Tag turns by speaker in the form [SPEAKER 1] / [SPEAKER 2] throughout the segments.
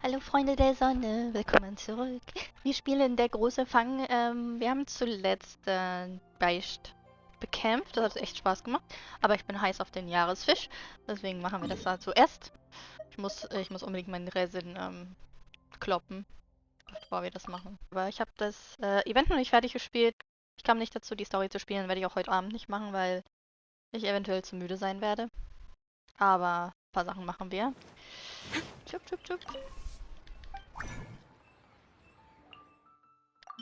[SPEAKER 1] Hallo Freunde der Sonne, willkommen zurück. Wir spielen der große Fang. Wir haben zuletzt Beicht bekämpft, das hat echt Spaß gemacht. Aber ich bin heiß auf den Jahresfisch, deswegen machen wir das da zuerst. Ich muss unbedingt meinen Resin kloppen, bevor wir das machen. Aber ich habe das Event noch nicht fertig gespielt. Ich kam nicht dazu, die Story zu spielen, werde ich auch heute Abend nicht machen, weil ich eventuell zu müde sein werde. Aber ein paar Sachen machen wir. Tschüpp, tschüpp, tschüpp.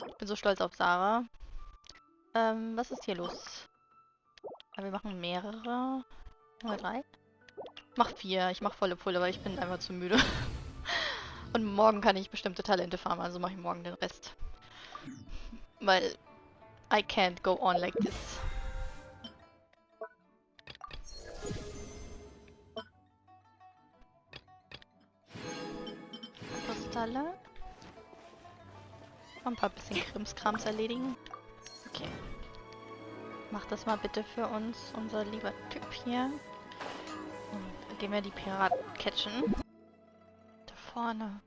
[SPEAKER 1] Ich bin so stolz auf Sarah. Was ist hier los? Wir machen mehrere. Mal 3? Ich mach 4. Ich mach volle Pulle, weil ich bin einfach zu müde. Und morgen kann ich bestimmte Talente farmen, also mache ich morgen den Rest. Weil I can't go on like this. Kristalle. Ein paar bisschen Krimskrams erledigen. Okay. Mach das mal bitte für uns, unser lieber Typ hier. Und dann gehen wir die Piraten catchen. Da vorne.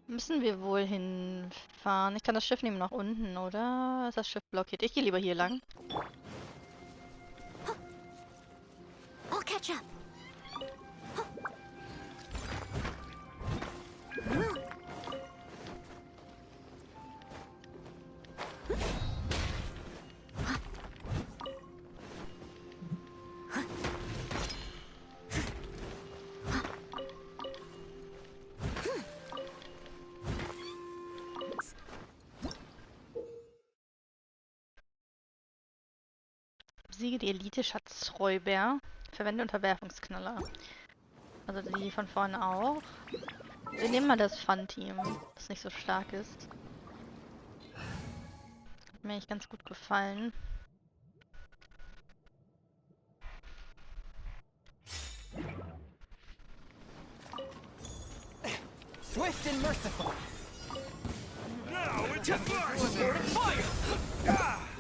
[SPEAKER 1] Müssen wir wohl hinfahren? Ich kann das Schiff nehmen nach unten, oder? Ist das Schiff blockiert? Ich gehe lieber hier lang.
[SPEAKER 2] I'll catch up.
[SPEAKER 1] Besiege die Elite-Schatzräuber. Verwende Unterwerfungsknaller. Also die von vorne auch. Wir nehmen mal das Fun-Team, das nicht so stark ist. Hat mir echt ganz gut gefallen.
[SPEAKER 3] Swift and merciful. Now it's fire.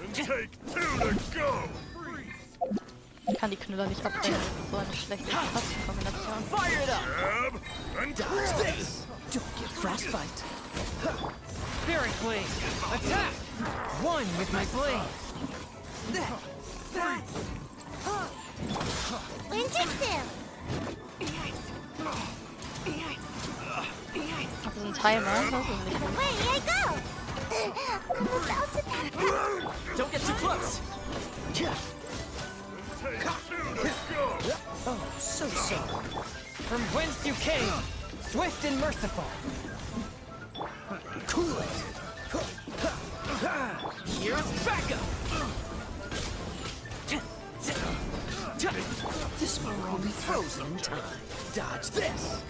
[SPEAKER 3] And take 2 to go.
[SPEAKER 1] Ich kann die Knüller nicht abbrennen. Das ist so eine schlechte Tastenkombination.
[SPEAKER 3] Fire it up. And dodge this. Don't get frostbite. Spirit blade. Attack. One with my blade.
[SPEAKER 2] Ninjutsu!
[SPEAKER 1] Das ist ein Timer. Das ist nicht gut.
[SPEAKER 2] Away I go! I'm about to tap out.
[SPEAKER 3] Don't get too close. Oh, so. From whence you came, swift and merciful. Cool it. Here's backup. This one will be frozen in time. Dodge this.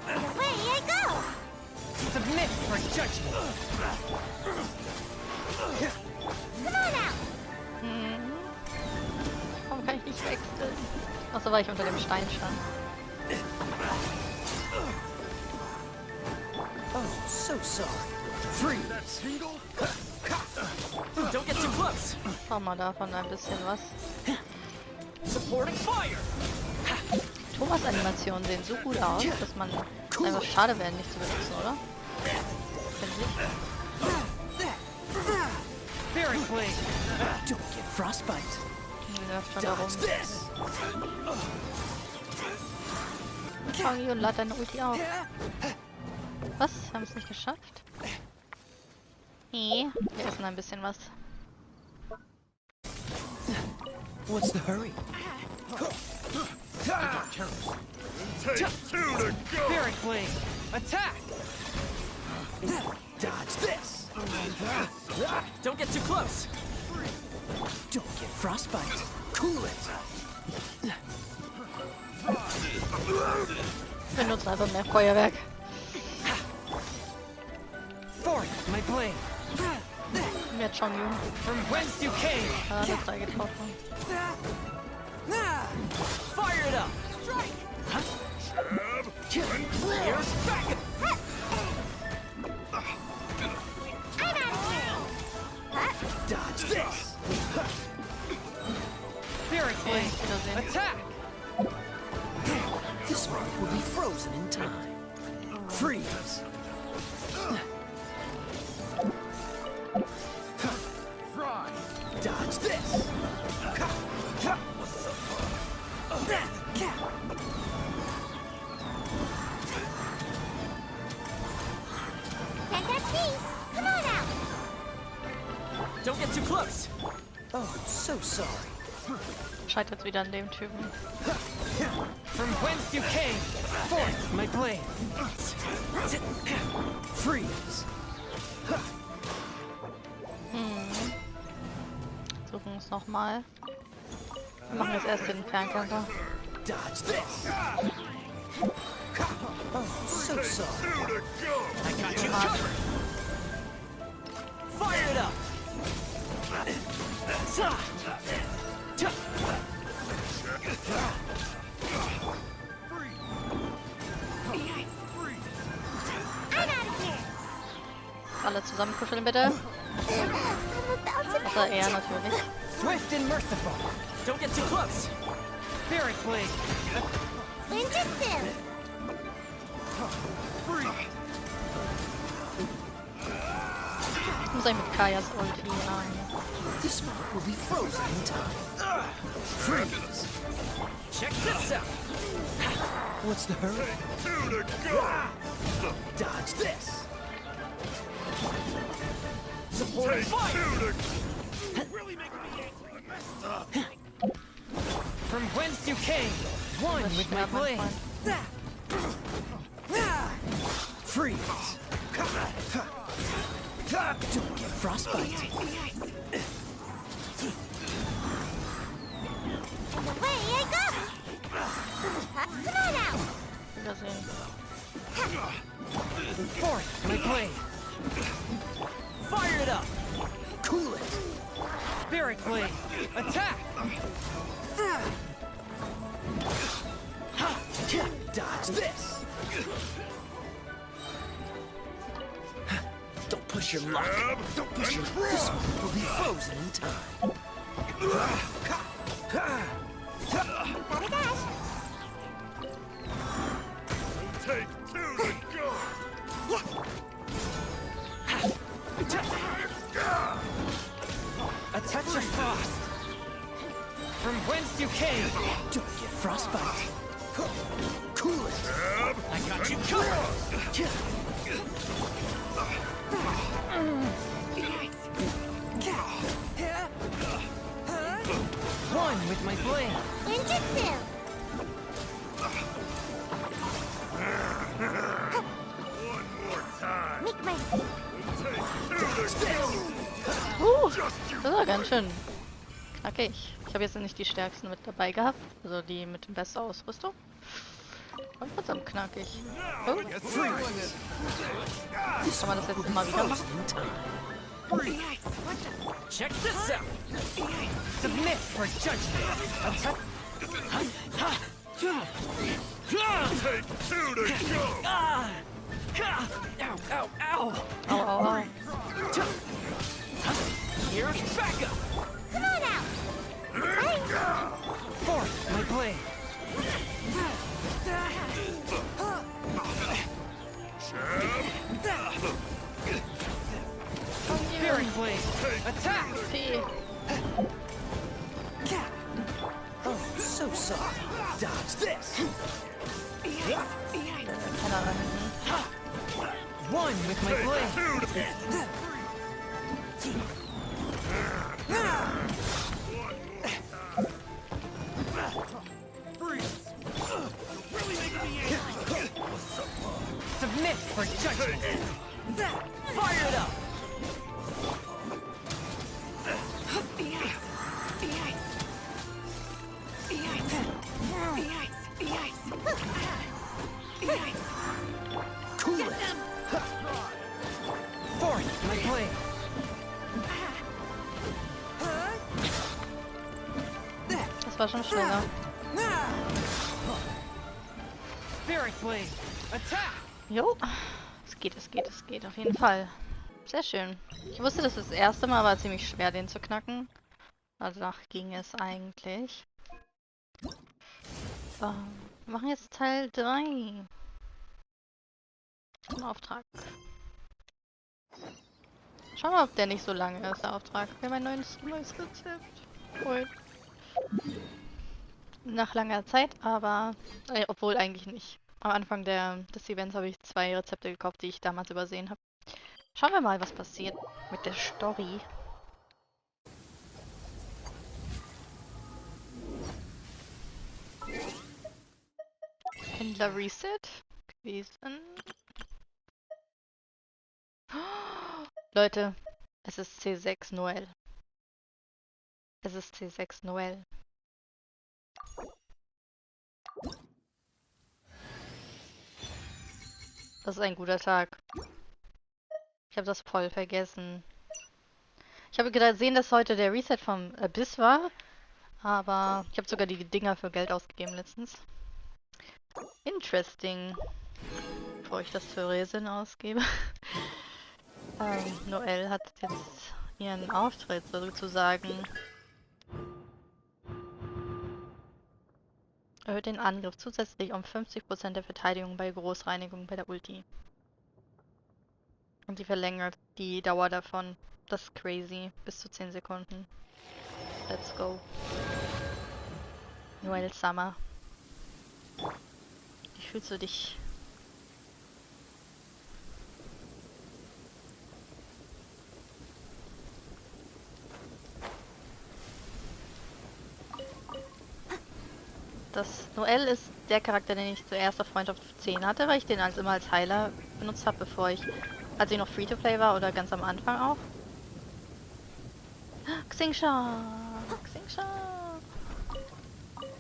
[SPEAKER 2] Away I go!
[SPEAKER 3] Submit for judgment.
[SPEAKER 2] Come on out!
[SPEAKER 1] Warum kann ich nicht wechseln? Achso, weil ich unter dem Stein stand.
[SPEAKER 3] Oh, so sorry. Free. Don't get too close.
[SPEAKER 1] Schau mal davon ein bisschen was.
[SPEAKER 3] Supporting fire.
[SPEAKER 1] Thomas' Animationen sehen so gut aus, dass man einfach schade wäre, nicht zu benutzen, oder? Finde ich.
[SPEAKER 3] Spirit blade. Don't get frostbite.
[SPEAKER 1] Die läuft schon da rum.
[SPEAKER 3] Dodge this.
[SPEAKER 1] Fangi und lad deine Ulti auf. Was? Haben es nicht geschafft? Nee, wir essen ein bisschen was.
[SPEAKER 3] What's the hurry? Take 2 to go. Spirit blade. Attack. Dodge this. Don't get too close. Don't get frostbite. Cool it.
[SPEAKER 1] Wir benutzen einfach mehr Feuerwerk.
[SPEAKER 3] Forth, my blade.
[SPEAKER 1] Mehr Chongyun.
[SPEAKER 3] From whence you came.
[SPEAKER 1] Ah, das 3 getroffen.
[SPEAKER 3] Fire it up. Strike. Here's backup.
[SPEAKER 2] I'm out of here!
[SPEAKER 3] Dodge this. Spirit Blade.
[SPEAKER 1] Wiedersehen.
[SPEAKER 3] Attack!
[SPEAKER 4] This one will be frozen in time. Freeze! Fry! Dodge this!
[SPEAKER 2] Can't catch me. Come on out.
[SPEAKER 4] Don't get too close! Oh, I'm so sorry.
[SPEAKER 1] Scheitert wieder an dem Typen.
[SPEAKER 3] From whence you came, forth my blade.
[SPEAKER 4] Freeze!
[SPEAKER 1] Suchen es nochmal. Wir machen jetzt erst den Fernkämpfer.
[SPEAKER 4] Dodge this! Oh, so sorry.
[SPEAKER 3] I got you covered. Fire it up.
[SPEAKER 2] I'm out of here.
[SPEAKER 1] Alle zusammen kuscheln bitte.
[SPEAKER 2] I'm about to
[SPEAKER 1] Außer er natürlich.
[SPEAKER 3] Swift and merciful.
[SPEAKER 4] Don't get too close!
[SPEAKER 3] Spirit Blade.
[SPEAKER 2] Ninjutsu.
[SPEAKER 1] Ich muss eigentlich mit Kajas Ulti rein.
[SPEAKER 4] This one will be frozen in time. Freeze!
[SPEAKER 3] Check this out.
[SPEAKER 4] What's the hurry? Dodge this!
[SPEAKER 3] Support fire. From whence you came, one
[SPEAKER 1] Das
[SPEAKER 3] with my
[SPEAKER 1] schwer, mein
[SPEAKER 3] blade.
[SPEAKER 1] Freund.
[SPEAKER 4] Freeze! Don't get frostbite.
[SPEAKER 2] Away I go. Come on out.
[SPEAKER 1] Wiedersehen.
[SPEAKER 3] Forth my blade. Fire it up.
[SPEAKER 4] Cool it!
[SPEAKER 3] Spirit Blade. Attack.
[SPEAKER 4] Dodge this! Don't push your luck! Don't push your... This one will be frozen in time.
[SPEAKER 2] Gotta dash.
[SPEAKER 5] Take two to go!
[SPEAKER 3] A touch of frost. From whence you came,
[SPEAKER 4] Don't get frostbite. Cool it!
[SPEAKER 3] I got you covered. One with my blade.
[SPEAKER 2] Ninjutsu.
[SPEAKER 5] One more time!
[SPEAKER 2] Make my
[SPEAKER 1] Das war ganz schön knackig. Ich habe jetzt nicht die stärksten mit dabei gehabt, also die mit der besten Ausrüstung. Aber trotzdem knackig. Oh, kann man das jetzt immer wieder machen?
[SPEAKER 3] Check this out. Submit for judgment. Attack.
[SPEAKER 5] Take two to go!
[SPEAKER 3] Ow, ow, ow.
[SPEAKER 1] Au, au, au.
[SPEAKER 3] Here's backup.
[SPEAKER 2] Come on out.
[SPEAKER 3] Forth my blade. Spirit Blade. Attack.
[SPEAKER 1] P.
[SPEAKER 4] Oh, so sorry. Dodge this!
[SPEAKER 1] Keiner da hinten.
[SPEAKER 3] One with my blade. Submit for judgment. Fire it up.
[SPEAKER 4] Cool it!
[SPEAKER 3] Forth my blade.
[SPEAKER 1] Das war schon schneller.
[SPEAKER 3] Spirit Blade. Attack.
[SPEAKER 1] Jo. Es geht, es geht, es geht. Auf jeden Fall. Sehr schön. Ich wusste, das erste Mal war ziemlich schwer, den zu knacken. Also ging es eigentlich. Wir machen jetzt Teil 3. Ein Auftrag. Schauen wir mal, ob der nicht so lange ist, der Auftrag. Wir haben ein neues Rezept. Cool. Nach langer Zeit, aber... obwohl eigentlich nicht. Am Anfang des Events habe ich 2 Rezepte gekauft, die ich damals übersehen habe. Schauen wir mal, was passiert mit der Story. Händler Reset gewesen. Oh, Leute, es ist C6 Noelle. Es ist C6 Noelle. Das ist ein guter Tag. Ich habe das voll vergessen. Ich habe gesehen, dass heute der Reset vom Abyss war. Aber ich habe sogar die Dinger für Geld ausgegeben letztens. Interesting. Bevor ich das für Resin ausgebe. Noelle hat jetzt ihren Auftritt sozusagen. Erhöht den Angriff zusätzlich um 50% der Verteidigung bei Großreinigung bei der Ulti. Und sie verlängert die Dauer davon. Das ist crazy. Bis zu 10 Sekunden. Let's go. Noelle Summer. Wie fühlst du dich? Das Noelle ist der Charakter, den ich zuerst auf Freundschaft 10 hatte, weil ich den immer als Heiler benutzt habe, als ich noch Free-to-Play war oder ganz am Anfang auch. Xingsha! Xingsha!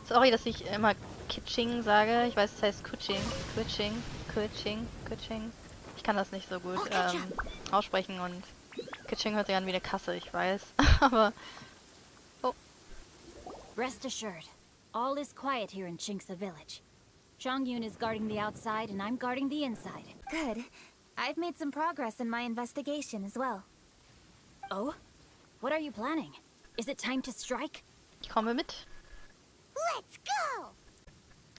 [SPEAKER 1] Sorry, dass ich immer keqing sage. Ich weiß, es heißt keqing. Ich kann das nicht so gut aussprechen und keqing hört sich an wie eine Kasse, ich weiß. Aber... Oh.
[SPEAKER 2] Rest assured, all is quiet here in Qingce Village. Zhongyun is guarding the outside and I'm guarding the inside. Good. I've made some progress in my investigation as well. Oh? What are you planning? Is it time to strike?
[SPEAKER 1] Ich komme mit.
[SPEAKER 2] Let's go!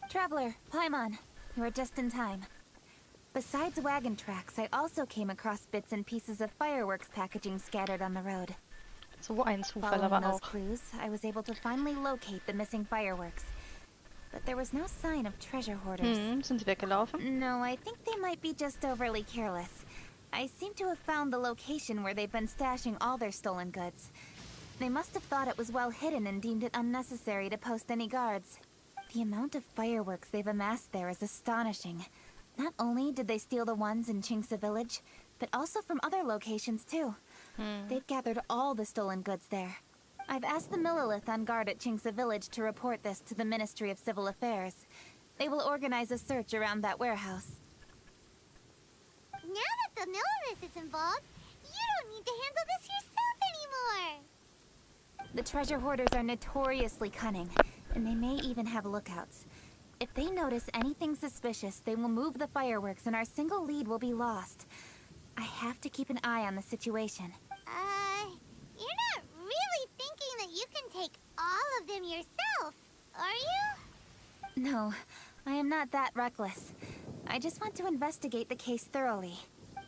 [SPEAKER 2] Traveler, Paimon, you are just in time. Besides wagon tracks, I also came across bits and pieces of fireworks packaging scattered on the road.
[SPEAKER 1] So ein Zufall
[SPEAKER 2] Following
[SPEAKER 1] aber
[SPEAKER 2] those
[SPEAKER 1] auch.
[SPEAKER 2] clues, I was able to finally locate the missing fireworks. But there was no sign of treasure hoarders.
[SPEAKER 1] Sind sie weggelaufen?
[SPEAKER 2] No, I think they might be just overly careless. I seem to have found the location where they've been stashing all their stolen goods. They must have thought it was well hidden and deemed it unnecessary to post any guards. The amount of fireworks they've amassed there is astonishing. Not only did they steal the ones in Qingce Village, but also from other locations too. They've gathered all the stolen goods there. I've asked the Millilith on guard at Qingce Village to report this to the Ministry of Civil Affairs. They will organize a search around that warehouse.
[SPEAKER 6] Now that the Millilith is involved, you don't need to handle this yourself anymore!
[SPEAKER 2] The treasure hoarders are notoriously cunning, and they may even have lookouts. If they notice anything suspicious, they will move the fireworks and our single lead will be lost. I have to keep an eye on the situation.
[SPEAKER 6] You're not really thinking that you can take all of them yourself, are you?
[SPEAKER 2] No, I am not that reckless. I just want to investigate the case thoroughly.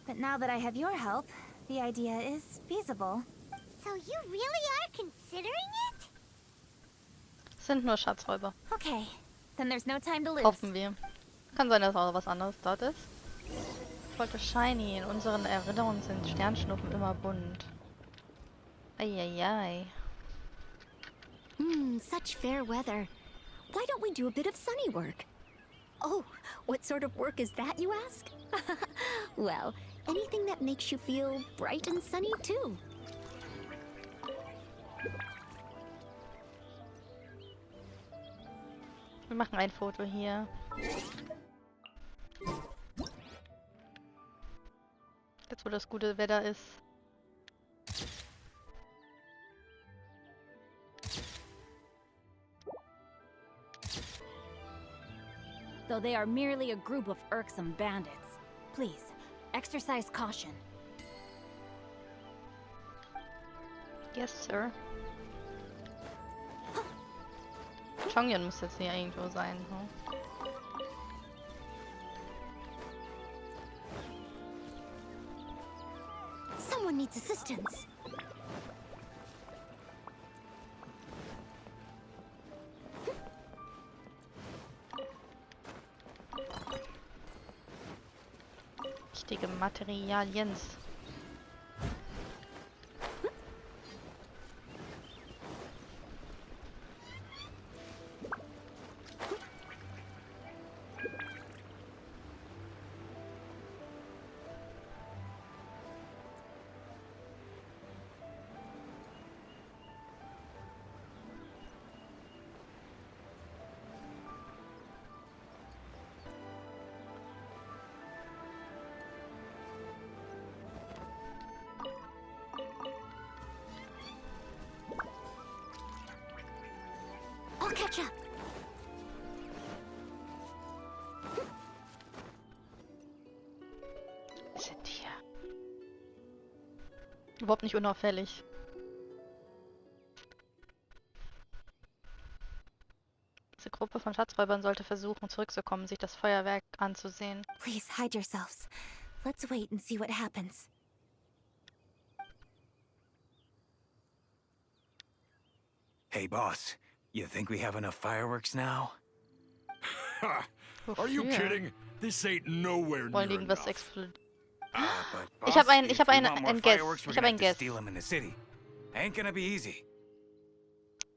[SPEAKER 2] But now that I have your help, the idea is feasible.
[SPEAKER 6] So you really are considering it?
[SPEAKER 1] Sind nur Schatzräuber.
[SPEAKER 2] Okay, then there's no time to lose.
[SPEAKER 1] Hoffen wir. Kann sein, dass auch was anderes dort ist. Ich wollte shiny. In unseren Erinnerungen sind Sternschnuppen immer bunt. Eieiei.
[SPEAKER 7] Such fair weather. Why don't we do a bit of sunny work? Oh, what sort of work is that, you ask? Well, anything that makes you feel bright and sunny, too.
[SPEAKER 1] Wir machen ein Foto hier. Jetzt, wo das gute Wetter ist.
[SPEAKER 2] Though they are merely a group of irksome bandits. Please, exercise caution.
[SPEAKER 1] Yes, sir. Tonyan muss jetzt hier irgendwo sein. Hm?
[SPEAKER 7] Someone needs assistance.
[SPEAKER 1] Wichtige Materialien.
[SPEAKER 7] I'll catch up.
[SPEAKER 1] Sind hier. Überhaupt nicht unauffällig. Diese Gruppe von Schatzräubern sollte versuchen, zurückzukommen, sich das Feuerwerk anzusehen.
[SPEAKER 2] Please hide yourselves. Let's wait and see what happens.
[SPEAKER 8] Hey, boss. You think we have enough fireworks now?
[SPEAKER 5] Ha! Are you kidding? This ain't nowhere
[SPEAKER 1] Wollen
[SPEAKER 5] near
[SPEAKER 1] irgendwas
[SPEAKER 5] enough.
[SPEAKER 1] explodieren?
[SPEAKER 8] But,
[SPEAKER 1] Ich
[SPEAKER 8] boss,
[SPEAKER 1] habe ein
[SPEAKER 8] if we want more
[SPEAKER 1] Guess.
[SPEAKER 8] fireworks, we're
[SPEAKER 1] Ich
[SPEAKER 8] gonna
[SPEAKER 1] habe ein
[SPEAKER 8] have to
[SPEAKER 1] Guess.
[SPEAKER 8] steal them in the city. Ain't gonna be easy.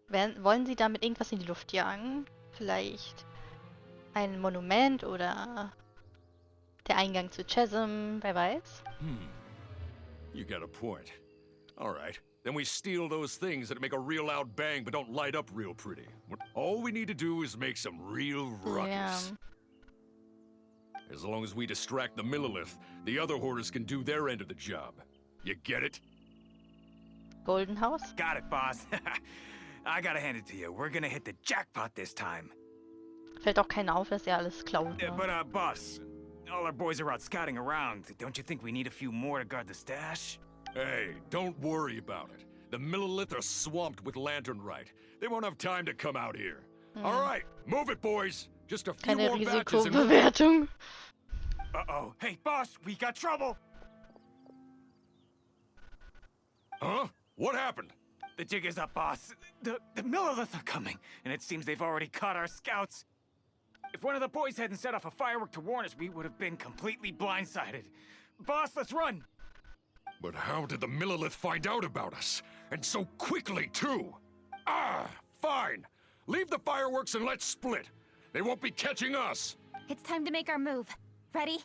[SPEAKER 1] Wollen Sie damit irgendwas in die Luft jagen? Vielleicht ein Monument oder der Eingang zu Chasm, wer weiß?
[SPEAKER 5] You got a point. All right. Then we steal those things that make a real loud bang but don't light up real pretty. All we need to do is make some real ruckus. As long as we distract the Millilith, the other hoarders can do their end of the job. You get it?
[SPEAKER 1] Golden House?
[SPEAKER 8] Got it, boss. I gotta hand it to you. We're gonna hit the jackpot this time.
[SPEAKER 1] Fällt auch keiner auf, dass er alles klaut. Ne?
[SPEAKER 8] But, boss, all our boys are out scouting around. Don't you think we need a few more to guard the stash?
[SPEAKER 5] Hey, don't worry about it. The Millilith are swamped with Lanternrite. They won't have time to come out here. All right, move it, boys. Just a few
[SPEAKER 1] Keine
[SPEAKER 5] more batches and...
[SPEAKER 1] Risikobewertung.
[SPEAKER 8] Uh-oh. Hey, boss, we got trouble!
[SPEAKER 5] Huh? What happened?
[SPEAKER 8] The jig is up, boss. The Millilith are coming, and it seems they've already caught our scouts. If one of the boys hadn't set off a firework to warn us, we would have been completely blindsided. Boss, let's run!
[SPEAKER 5] But how did the Millilith find out about us? And so quickly, too? Ah, fine. Leave the fireworks and let's split. They won't be catching us.
[SPEAKER 2] It's time to make our move. Ready?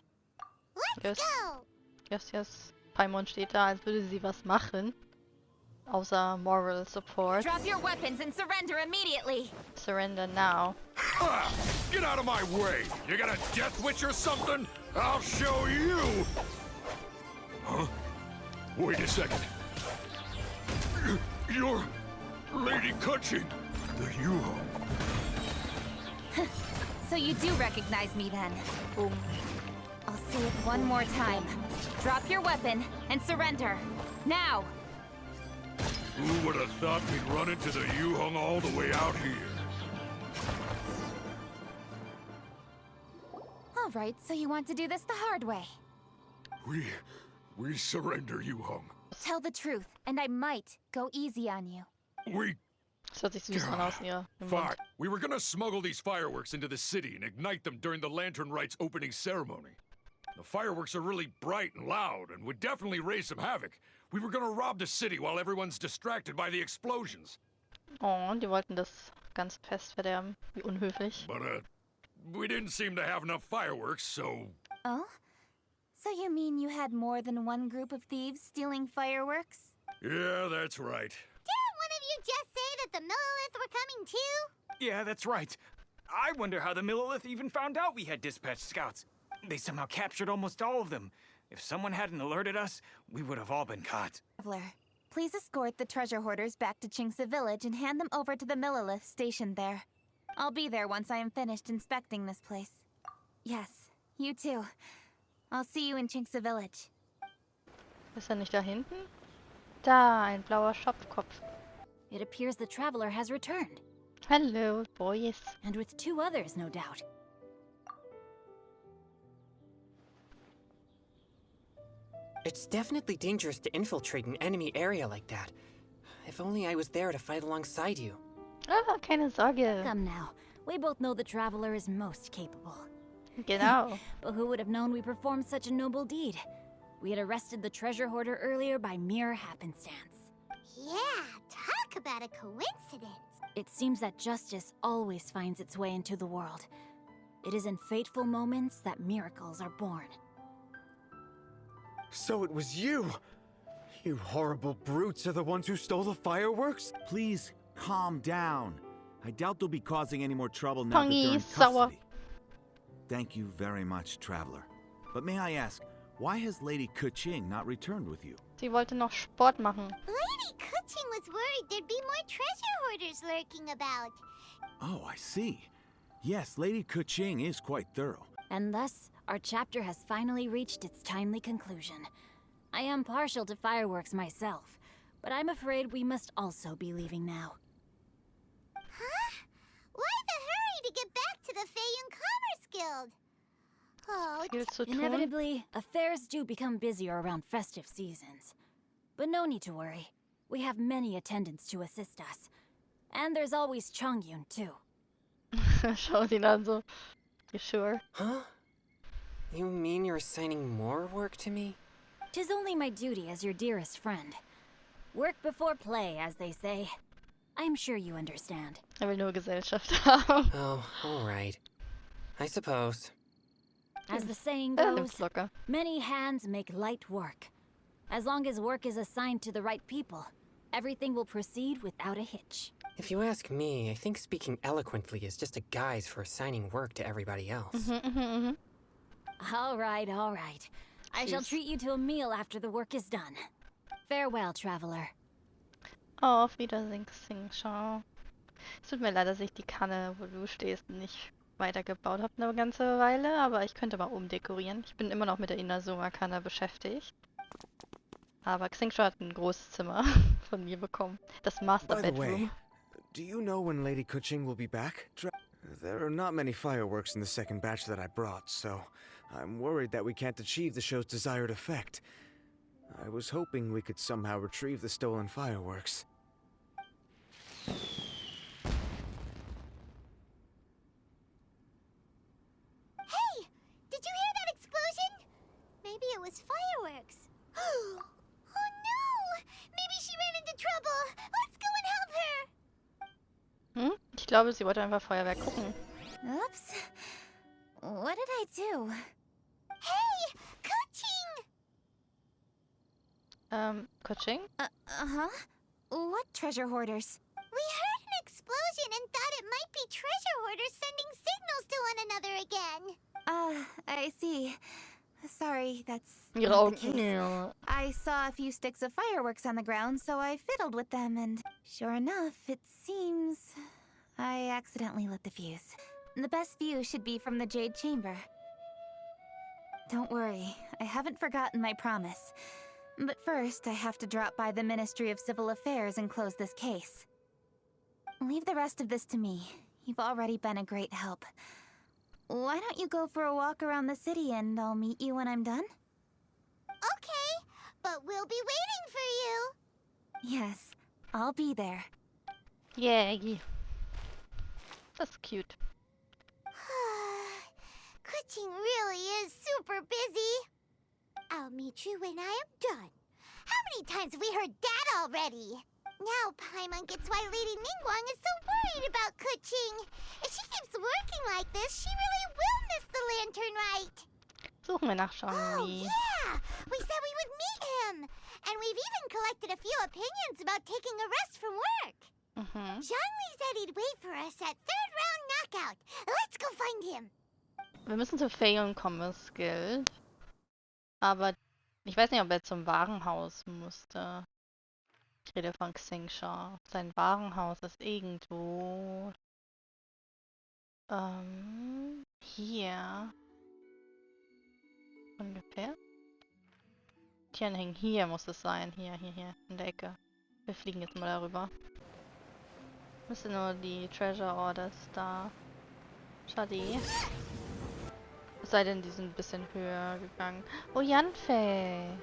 [SPEAKER 6] Let's go!
[SPEAKER 1] Yes. Paimon steht da, als würde sie was machen. Außer Moral Support.
[SPEAKER 2] Drop your weapons and surrender immediately.
[SPEAKER 1] Surrender now.
[SPEAKER 5] Ah, get out of my way. You got a death witch or something? I'll show you. Huh? Wait a second. You're Lady Keqing, the Yuho.
[SPEAKER 2] So you do recognize me then.
[SPEAKER 1] Boom.
[SPEAKER 2] I'll say it one more time. Drop your weapon and surrender. Now!
[SPEAKER 5] Who would have thought we'd run into the Yuhong all the way out here?
[SPEAKER 2] All right, so you want to do this the hard way.
[SPEAKER 5] We surrender, Yuhong.
[SPEAKER 2] Tell the truth, and I might go easy on you.
[SPEAKER 5] We...
[SPEAKER 1] Das hört sich süß an aus ihr. Im
[SPEAKER 5] Fine.
[SPEAKER 1] Mund.
[SPEAKER 5] We were gonna smuggle these fireworks into the city and ignite them during the Lanternrite's opening ceremony. The fireworks are really bright and loud and would definitely raise some havoc. We were gonna rob the city while everyone's distracted by the explosions.
[SPEAKER 1] Oh, die wollten das ganze Fest verderben. Wie unhöflich.
[SPEAKER 5] But, we didn't seem to have enough fireworks, so...
[SPEAKER 2] Oh? So you mean you had more than one group of thieves stealing fireworks?
[SPEAKER 5] Yeah, that's right.
[SPEAKER 6] Didn't one of you just say that the Millilith were coming too?
[SPEAKER 8] Yeah, that's right. I wonder how the Millilith even found out we had dispatched scouts. They somehow captured almost all of them. If someone hadn't alerted us, we would have all been caught.
[SPEAKER 2] Traveler, please escort the treasure hoarders back to Qingce Village and hand them over to the Millilith stationed there. I'll be there once I am finished inspecting this place. Yes, you too. I'll see you in Qingce Village.
[SPEAKER 1] Ist er nicht da hinten? Da, ein blauer Schopfkopf.
[SPEAKER 7] It appears the traveler has returned.
[SPEAKER 1] Hello, boys.
[SPEAKER 9] And with 2 others, no doubt.
[SPEAKER 3] It's definitely dangerous to infiltrate an enemy area like that. If only I was there to fight alongside you.
[SPEAKER 1] Ah, keine Sorge.
[SPEAKER 9] Come now. We both know the Traveler is most capable.
[SPEAKER 1] Genau.
[SPEAKER 9] But who would have known we performed such a noble deed? We had arrested the treasure hoarder earlier by mere happenstance.
[SPEAKER 6] Yeah, talk about a coincidence.
[SPEAKER 9] It seems that justice always finds its way into the world. It is in fateful moments that miracles are born.
[SPEAKER 10] So it was you! You horrible brutes are the ones who stole the fireworks?
[SPEAKER 11] Please, calm down. I doubt they'll be causing any more trouble now that they're in
[SPEAKER 1] sauer.
[SPEAKER 11] custody. Thank you very much, Traveler. But may I ask, why has Lady Keqing not returned with you?
[SPEAKER 1] Sie wollte noch Sport machen.
[SPEAKER 6] Lady Keqing was worried there'd be more treasure hoarders lurking about.
[SPEAKER 11] Oh, I see. Yes, Lady Keqing is quite thorough.
[SPEAKER 9] And thus, our chapter has finally reached its timely conclusion. I am partial to fireworks myself, but I'm afraid we must also be leaving now.
[SPEAKER 6] Huh? Why the hurry to get back to the Feyun Commerce Guild? Oh,
[SPEAKER 1] Viel zu tun.
[SPEAKER 9] Inevitably, affairs do become busier around festive seasons. But no need to worry. We have many attendants to assist us. And there's always Chongyun, too.
[SPEAKER 1] Schaut ihn an so. You sure?
[SPEAKER 3] Huh? You mean you're assigning more work to me?
[SPEAKER 9] 'Tis only my duty as your dearest friend. Work before play, as they say. I'm sure you understand.
[SPEAKER 1] Er will nur Gesellschaft haben.
[SPEAKER 3] Oh, alright. I suppose.
[SPEAKER 9] As the saying
[SPEAKER 1] Nimm's
[SPEAKER 9] goes,
[SPEAKER 1] locker.
[SPEAKER 9] many hands make light work. As long as work is assigned to the right people, everything will proceed without a hitch.
[SPEAKER 3] If you ask me, I think speaking eloquently is just a guise for assigning work to everybody else.
[SPEAKER 9] All right, all right. I shall
[SPEAKER 1] Jeez.
[SPEAKER 9] treat you to a meal after the work is done. Farewell, traveler.
[SPEAKER 1] Oh, auf Wiedersehen, Xingshao. Es tut mir leid, dass ich die Kanne, wo du stehst, nicht weitergebaut habe eine ganze Weile, aber ich könnte mal umdekorieren. Ich bin immer noch mit der Inazuma-Kanne beschäftigt. Aber Xingshao hat ein großes Zimmer von mir bekommen. Das Master
[SPEAKER 10] By the way,
[SPEAKER 1] Bedroom.
[SPEAKER 10] do you know when Lady Keqing will be back? There are not many fireworks in the second batch that I brought, so I'm worried that we can't achieve the show's desired effect. I was hoping we could somehow retrieve the stolen fireworks.
[SPEAKER 6] Hey! Did you hear that explosion? Maybe it was fireworks. Oh no! Maybe she ran into trouble. Let's go and help her.
[SPEAKER 1] Hm? Ich glaube, sie wollte einfach Feuerwerk gucken.
[SPEAKER 2] Oops. What did I do?
[SPEAKER 6] Hey! Keqing!
[SPEAKER 1] Keqing?
[SPEAKER 2] Uh-huh. What treasure hoarders?
[SPEAKER 6] We heard an explosion and thought it might be treasure hoarders sending signals to one another again.
[SPEAKER 2] I see. Sorry, that's
[SPEAKER 1] Ihre
[SPEAKER 2] not the
[SPEAKER 1] Augen.
[SPEAKER 2] case.
[SPEAKER 1] Ja.
[SPEAKER 2] I saw a few sticks of fireworks on the ground, so I fiddled with them, and sure enough, it seems I accidentally lit the fuse. The best view should be from the Jade Chamber. Don't worry, I haven't forgotten my promise. But first, I have to drop by the Ministry of Civil Affairs and close this case. Leave the rest of this to me. You've already been a great help. Why don't you go for a walk around the city and I'll meet you when I'm done?
[SPEAKER 6] Okay, but we'll be waiting for you.
[SPEAKER 2] Yes, I'll be there.
[SPEAKER 1] Yay. That's cute.
[SPEAKER 6] Keqing really is super busy. I'll meet you when I am done. How many times have we heard that already? Now Paimon gets why Lady Ningguang is so worried about Keqing. If she keeps working like this, she really will miss the lantern rite.
[SPEAKER 1] Suchen wir nach
[SPEAKER 6] Oh,
[SPEAKER 1] Xiaomi.
[SPEAKER 6] yeah! We said we would meet him. And we've even collected a few opinions about taking a rest from work. Zhangli said he'd wait for us at third round knockout. Let's go find him.
[SPEAKER 1] Wir müssen zur Feyun Commerce Guild. Aber ich weiß nicht, ob er zum Warenhaus musste. Ich rede von Xingshao. Sein Warenhaus ist irgendwo. Hier. Ungefähr. Tianheng, hier muss es sein. Hier, in der Ecke. Wir fliegen jetzt mal darüber. Das sind nur die Treasure Orders da. Schade. Es sei denn, die sind ein bisschen höher gegangen. Oh, Janfe!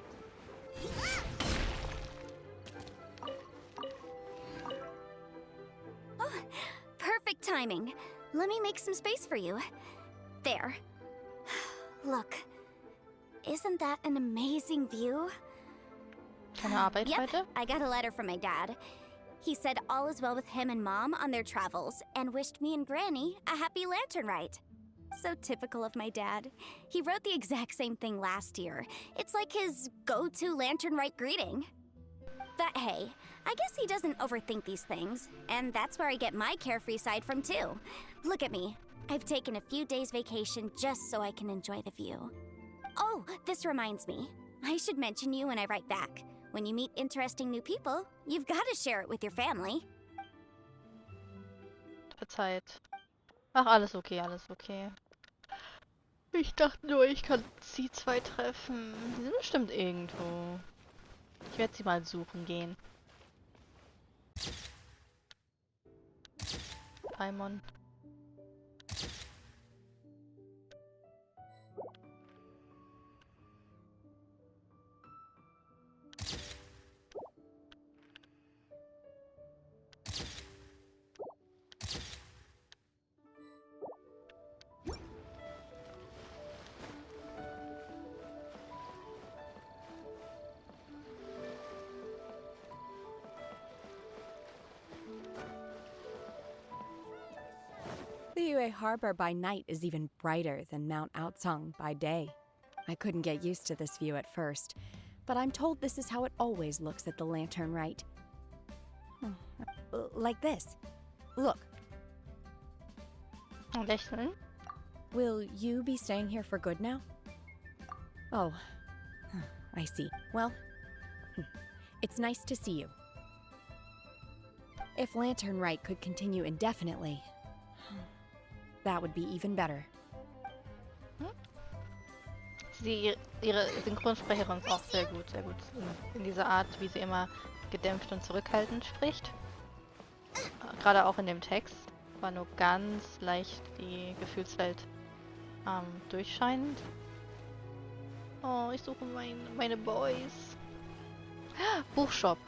[SPEAKER 7] Oh, perfect timing. Let me make some space for you. There. Look. Isn't that an amazing view?
[SPEAKER 1] Keine Arbeit
[SPEAKER 7] Yep,
[SPEAKER 1] heute?
[SPEAKER 7] I got a letter from my dad. He said all is well with him and Mom on their travels and wished me and Granny a happy lantern rite. So typical of my dad. He wrote the exact same thing last year. It's like his go-to lantern rite greeting. But hey, I guess he doesn't overthink these things, and that's where I get my carefree side from too. Look at me. I've taken a few days vacation just so I can enjoy the view. Oh, this reminds me. I should mention you when I write back. When you meet interesting new people, you've got to share it with your family.
[SPEAKER 1] Verzeiht. Ach, alles okay, alles okay. Ich dachte nur, ich kann sie zwei treffen. Die sind bestimmt irgendwo. Ich werde sie mal suchen gehen. Paimon.
[SPEAKER 12] Liyue Harbor by night is even brighter than Mount Outsung by day. I couldn't get used to this view at first, but I'm told this is how it always looks at the lantern rite. Like this. Look.
[SPEAKER 1] Lächeln.
[SPEAKER 12] Will you be staying here for good now? Oh, I see. Well, it's nice to see you. If Lantern Rite could continue indefinitely, that would be even better.
[SPEAKER 1] Ihre Synchronsprecherin ist auch sehr gut, in dieser Art, wie sie immer gedämpft und zurückhaltend spricht. Gerade auch in dem Text war nur ganz leicht die Gefühlswelt durchscheinend. Oh, ich suche meine Boys. Buchshop.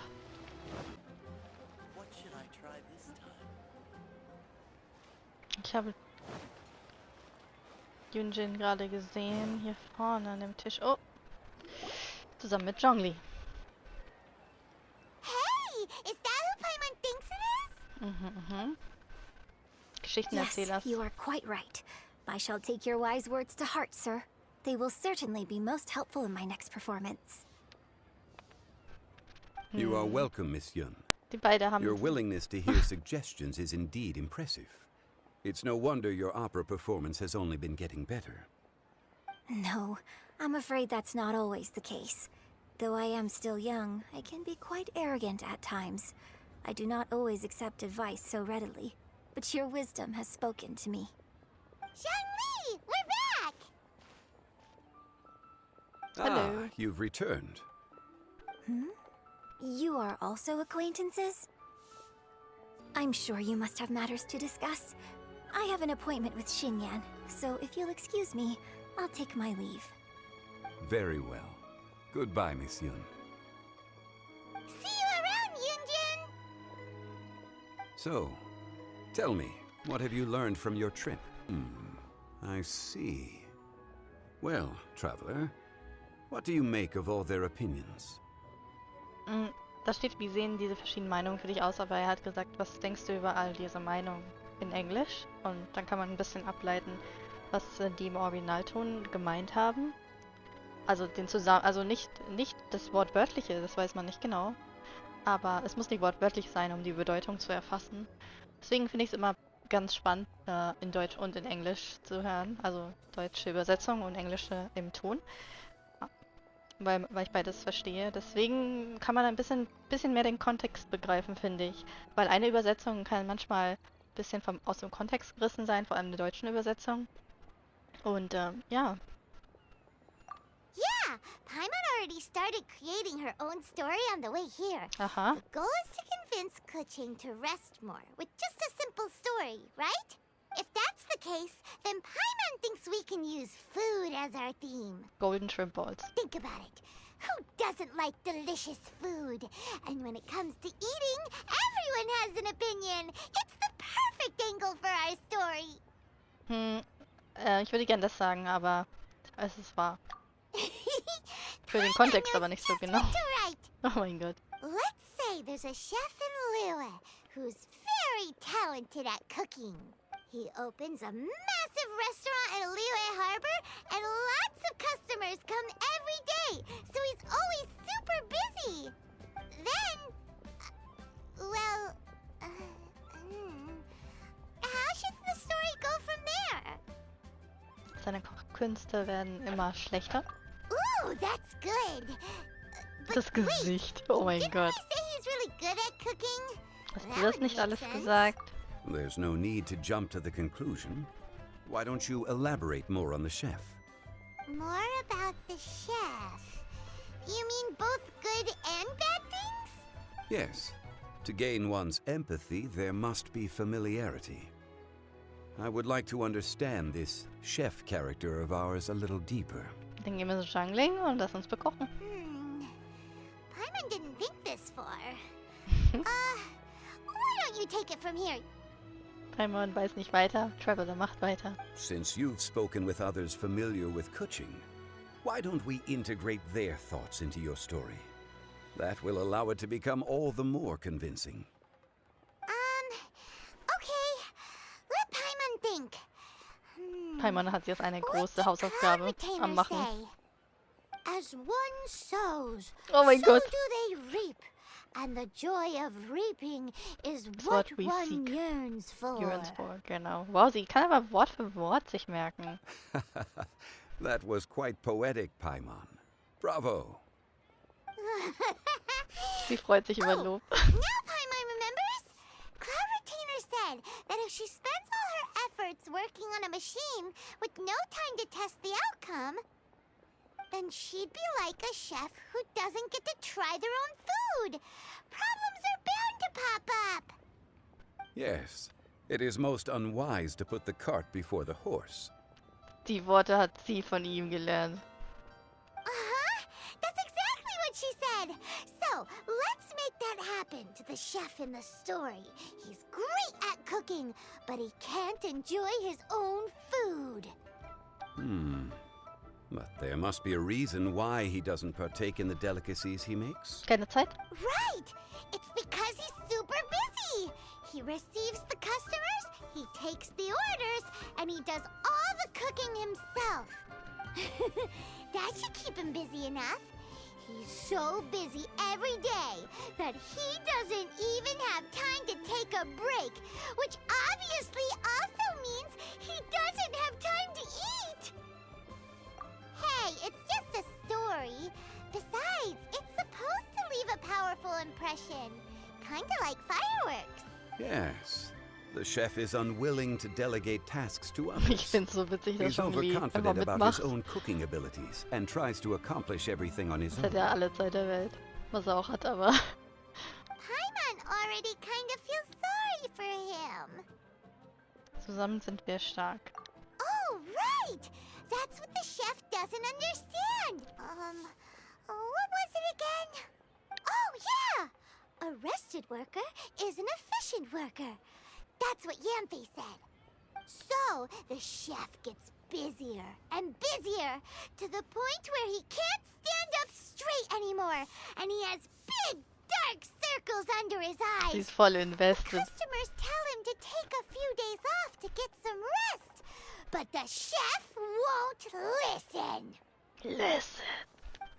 [SPEAKER 1] Ich habe Yunjin gerade gesehen, hier vorne an dem Tisch. Oh! Zusammen mit Zhongli.
[SPEAKER 6] Hey! Is that who Paimon thinks it is?
[SPEAKER 1] Geschichtenerzähler.
[SPEAKER 7] Yes, you are quite right. I shall take your wise words to heart, sir. They will certainly be most helpful in my next performance.
[SPEAKER 13] You are welcome, Miss Yun.
[SPEAKER 1] Die beide haben
[SPEAKER 13] Your willingness to hear suggestions is indeed impressive. It's no wonder your opera performance has only been getting better.
[SPEAKER 7] No, I'm afraid that's not always the case. Though I am still young, I can be quite arrogant at times. I do not always accept advice so readily, but your wisdom has spoken to me.
[SPEAKER 6] Xiangli! We're back!
[SPEAKER 1] Hello.
[SPEAKER 13] Ah, you've returned.
[SPEAKER 7] You are also acquaintances? I'm sure you must have matters to discuss. I have an appointment with Xinyan, so if you'll excuse me, I'll take my leave.
[SPEAKER 13] Very well. Goodbye, Miss Yun.
[SPEAKER 6] See you around, Yunjin!
[SPEAKER 13] So, tell me, what have you learned from your trip? I see. Well, traveler, what do you make of all their opinions?
[SPEAKER 1] Da steht, wie sehen diese verschiedenen Meinungen für dich aus, aber er hat gesagt, was denkst du über all diese Meinungen in Englisch? Und dann kann man ein bisschen ableiten, was die im Originalton gemeint haben. Also nicht das Wortwörtliche, das weiß man nicht genau. Aber es muss nicht wortwörtlich sein, um die Bedeutung zu erfassen. Deswegen finde ich es immer ganz spannend, in Deutsch und in Englisch zu hören. Also deutsche Übersetzung und englische im Ton. Weil ich beides verstehe. Deswegen kann man ein bisschen mehr den Kontext begreifen, finde ich. Weil eine Übersetzung kann manchmal ein bisschen aus dem Kontext gerissen sein, vor allem eine deutsche Übersetzung. Und ja.
[SPEAKER 6] Yeah! Paimon already started creating her own story on the way here.
[SPEAKER 1] Aha.
[SPEAKER 6] The goal is to convince convince Keqing to rest more with just a simple story, right? If that's the case, then Paimon thinks we can use food as our theme.
[SPEAKER 1] Golden shrimp balls.
[SPEAKER 6] Think about it. Who doesn't like delicious food? And when it comes to eating, everyone has an opinion. It's the perfect angle for our story.
[SPEAKER 1] Ich würde gern das sagen, aber es ist wahr. Für den Kontext aber nicht so genau. Oh mein Gott.
[SPEAKER 6] Let's say there's a chef in Liyue who's very talented at cooking. He opens a massive restaurant at Liyue Harbor and lots of customers come every day, so he's always super busy. Then, how should the story go from there?
[SPEAKER 1] Seine Kochkünste werden immer schlechter.
[SPEAKER 6] Ooh, that's good.
[SPEAKER 1] Das Gesicht, oh mein Gott.
[SPEAKER 6] Didn't we say he's really good at cooking?
[SPEAKER 1] Hast du das nicht alles gesagt?
[SPEAKER 13] There's no need to jump to the conclusion. Why don't you elaborate more on the chef?
[SPEAKER 6] More about the chef? You mean both good and bad things?
[SPEAKER 13] Yes. To gain one's empathy, there must be familiarity. I would like to understand this chef character of ours a little deeper.
[SPEAKER 1] Dann gehen wir zu Jungling und lass uns bekochen.
[SPEAKER 6] Paimon didn't think this far. Why don't you take it from here?
[SPEAKER 1] Paimon weiß nicht weiter, Traveler macht weiter.
[SPEAKER 13] Since you've spoken with others familiar with Keqing, why don't we integrate their thoughts into your story? That will allow it to become all the more convincing.
[SPEAKER 6] Okay. Let Paimon think.
[SPEAKER 1] Paimon hat jetzt eine große Hausaufgabe am Machen.
[SPEAKER 6] As one sows,
[SPEAKER 1] Oh mein
[SPEAKER 6] so
[SPEAKER 1] Gott.
[SPEAKER 6] do they reap. And the joy of reaping is what one yearns for.
[SPEAKER 1] Genau. Wow, sie kann aber Wort für Wort sich merken.
[SPEAKER 13] That was quite poetic, Paimon. Bravo.
[SPEAKER 1] Sie freut sich über Lob.
[SPEAKER 6] Now Paimon remembers. Cloud Retainer said that if she spends all her efforts working on a machine with no time to test the outcome, then she'd be like a chef who doesn't get to try their own food. Problems are bound to pop up.
[SPEAKER 13] Yes, it is most unwise to put the cart before the horse.
[SPEAKER 1] Die Worte hat sie von ihm gelernt.
[SPEAKER 6] That's exactly what she said. So, let's make that happen to the chef in the story. He's great at cooking, but he can't enjoy his own food.
[SPEAKER 13] But there must be a reason why he doesn't partake in the delicacies he makes.
[SPEAKER 1] Keine Zeit?
[SPEAKER 6] Right! It's because he's super busy. He receives the customers, he takes the orders, and he does all the cooking himself. That should keep him busy enough. He's so busy every day that he doesn't even have time to take a break, which obviously also means he doesn't have time to eat. Hey, it's just a story. Besides, it's supposed to leave a powerful impression. Kinda like fireworks.
[SPEAKER 13] Yes. The chef is unwilling to delegate tasks to others.
[SPEAKER 1] Ich find's so witzig, dass
[SPEAKER 13] He's
[SPEAKER 1] Zhongli immer
[SPEAKER 13] overconfident about his
[SPEAKER 1] mitmacht.
[SPEAKER 13] own cooking abilities and tries to accomplish everything on his
[SPEAKER 1] Das
[SPEAKER 13] own.
[SPEAKER 1] hat ja alle Zeit der Welt. Was er auch hat, aber...
[SPEAKER 6] Paimon already kind of feels sorry for him.
[SPEAKER 1] Zusammen sind wir stark.
[SPEAKER 6] Oh, right! That's what the chef doesn't understand. What was it again? Oh, yeah! A rested worker is an efficient worker. That's what Yamfe said. So, the chef gets busier and busier to the point where he can't stand up straight anymore, and he has big, dark circles under his eyes.
[SPEAKER 1] Sie ist voll invested.
[SPEAKER 6] Customers tell him to take a few days off to get some rest, but the chef won't listen.
[SPEAKER 1] Listen.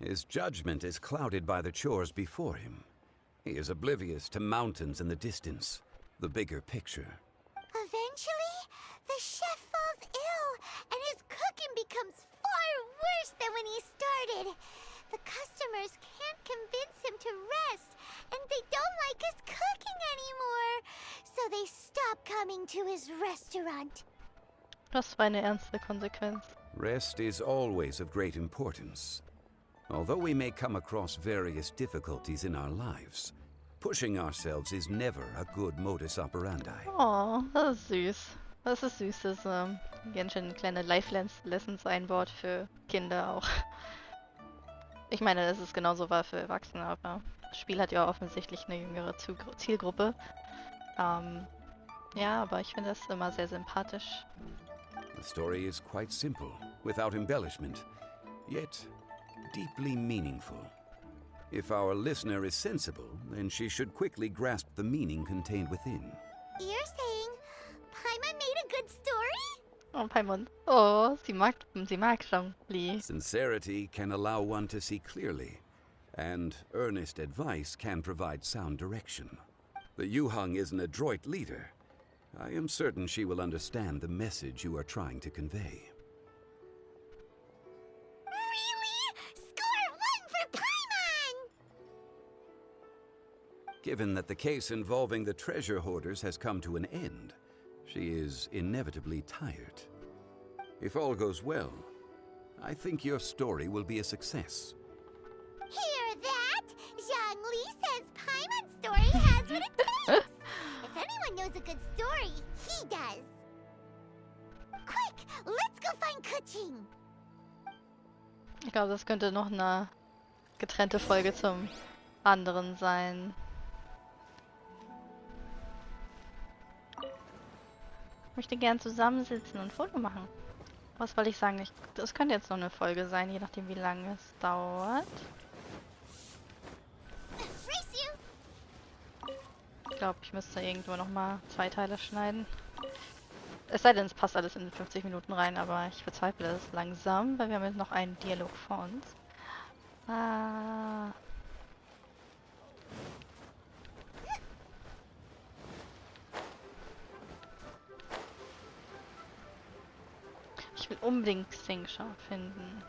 [SPEAKER 13] His judgment is clouded by the chores before him. He is oblivious to mountains in the distance, the bigger picture.
[SPEAKER 6] Eventually, the chef falls ill, and his cooking becomes far worse than when he started. The customers can't convince him to rest, and they don't like his cooking anymore, so they stop coming to his restaurant.
[SPEAKER 1] Das war eine ernste Konsequenz.
[SPEAKER 13] Rest is always of great importance. Although we may come across various difficulties in our lives, Pushing ourselves is never a good modus operandi.
[SPEAKER 1] Oh, das ist süß. Das ist süß, dass Genshin kleine Life-Lessons einbaut für Kinder auch. Ich meine, dass es genauso war für Erwachsene, aber das Spiel hat ja offensichtlich eine jüngere Zielgruppe. Ja, aber ich finde das immer sehr sympathisch.
[SPEAKER 13] The story is quite simple, without embellishment, yet deeply meaningful. If our listener is sensible, then she should quickly grasp the meaning contained within.
[SPEAKER 6] You're saying Paimon made a good story?
[SPEAKER 1] Oh, Paimon. Oh, sie mag schon Lee.
[SPEAKER 13] Sincerity can allow one to see clearly, and earnest advice can provide sound direction. The Yuhang is an adroit leader. I am certain she will understand the message you are trying to convey. Given that the case involving the treasure hoarders has come to an end, she is inevitably tired. If all goes well, I think your story will be a success.
[SPEAKER 6] Hear that? Zhongli says Paimon's story has what it takes. If anyone knows a good story, he does. Quick, let's go find keqing.
[SPEAKER 1] Ich glaube, das könnte noch eine getrennte Folge zum anderen sein. Ich möchte gern zusammensitzen und ein Foto machen. Was wollte ich sagen? Das könnte jetzt noch eine Folge sein, je nachdem wie lange es dauert. Ich glaube, ich müsste irgendwo nochmal 2 Teile schneiden. Es sei denn, es passt alles in 50 Minuten rein, aber ich bezweifle es langsam, weil wir haben jetzt noch einen Dialog vor uns. Ich will unbedingt Xingqiu finden.